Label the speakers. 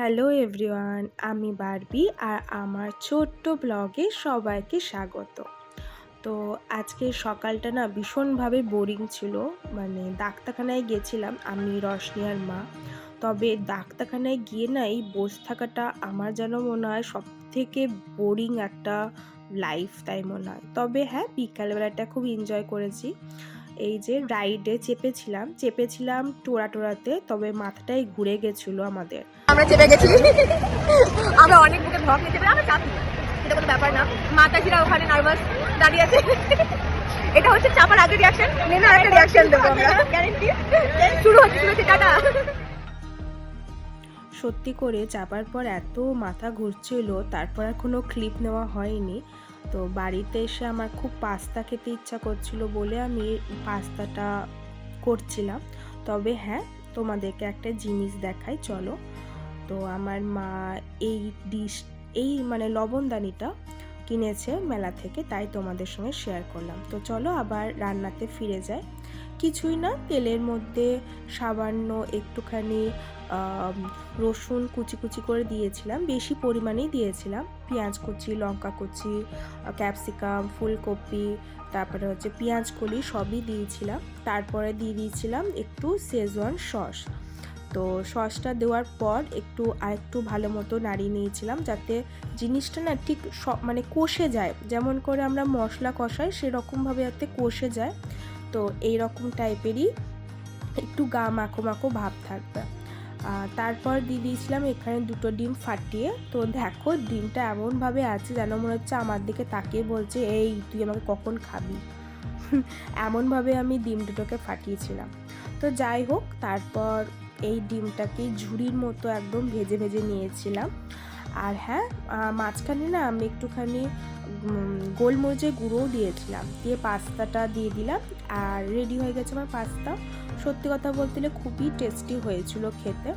Speaker 1: Hello everyone, আমি Barbie আর আমার ছোট্ট ব্লগে সবাইকে স্বাগত। তো আজকের সকালটা না ভীষণভাবে বোরিং ছিল। মানে ডাক্তারখানায় গেছিলাম আমি, রশনি আর মা। তবে ডাক্তারখানায় গিয়ে না এই বসে থাকাটা আমার যেন মনে হয় সবথেকে বোরিং একটা লাইফ, তাই মনে হয়। তবে হ্যাঁ, বিকালবেলাটা খুব এনজয় করেছি। এই যে রাইডে চেপেছিলাম টোড়াতে, তবে মাথাটাই ঘুরে গেছিলো আমাদের।
Speaker 2: আমরা চেপে গেছি। আমরা অনেক বুকে ভ্লগ নিতে পারি, আমরা চাপি, এটা কোনো ব্যাপার না। মাতাজিরা ওখানে নার্ভাস দাঁড়িয়ে আছে। এটা হচ্ছে চাপার আগে রিয়াকশন, নেমে আরেকটা রিয়াকশন দেবো আমরা, গ্যারান্টি। শুরু হচ্ছে টাটা।
Speaker 1: সত্যি করে চাপার পর এত মাথা ঘুরছিল, তারপর আর কোনো ক্লিপ নেওয়া হয়নি। তো বাড়িতে এসে আমার খুব পাস্তা খেতে ইচ্ছা করছিল বলে আমি পাস্তাটা করছিলাম। তবে হ্যাঁ, তোমাদেরকে একটা জিনিস দেখাই, চলো। তো আমার মা এই মানে লবণদানিটা কিনেছে মেলা থেকে, তাই তোমাদের সঙ্গে শেয়ার করলাম। তো চলো আবার রান্নাতে ফিরে যাই। কিছুই না, তেলের মধ্যে সামান্য একটুখানি রসুন কুচি করে দিয়েছিলাম, বেশি পরিমাণেই দিয়েছিলাম। পেঁয়াজ কুচি, লঙ্কা কুচি, ক্যাপসিকাম, ফুলকপি, তারপরে হচ্ছে পেঁয়াজ কলি সবই দিয়েছিলাম। তারপরে দিয়ে দিয়েছিলাম একটু শেজওয়ান সস। তো সসটা দেওয়ার পর আরেকটু ভালো মতো নাড়িয়ে নিয়েছিলাম, যাতে জিনিসটা না ঠিক মানে কষে যায়, যেমন করে আমরা মশলা কষাই সেরকমভাবে যাতে কষে যায়। তো এই রকম টাইপেরই একটু গা মাখো ভাব থাকবে। তারপর দিয়ে দিয়েছিলাম এখানে 2টো ডিম ফাটিয়ে। তো দেখো ডিমটা এমনভাবে আছে যেন মনে হচ্ছে আমার দিকে তাকিয়ে বলছে, এই তুই আমাকে কখন খাবি। এমনভাবে আমি ডিম দুটোকে ফাটিয়েছিলাম। তো যাই হোক, তারপর এই ডিমটাকে ঝুড়ির মতো একদম ভেজে নিয়েছিলাম। আর হ্যাঁ, মাঝখানে না আমি একটুখানি গোলমরিচের গুঁড়োও দিয়েছিলাম, দিয়ে পাস্তাটা দিয়ে দিলাম। আর রেডি হয়ে গেছে আমার পাস্তা। সত্যি কথা বলতে খুবই টেস্টি হয়েছিল খেতে।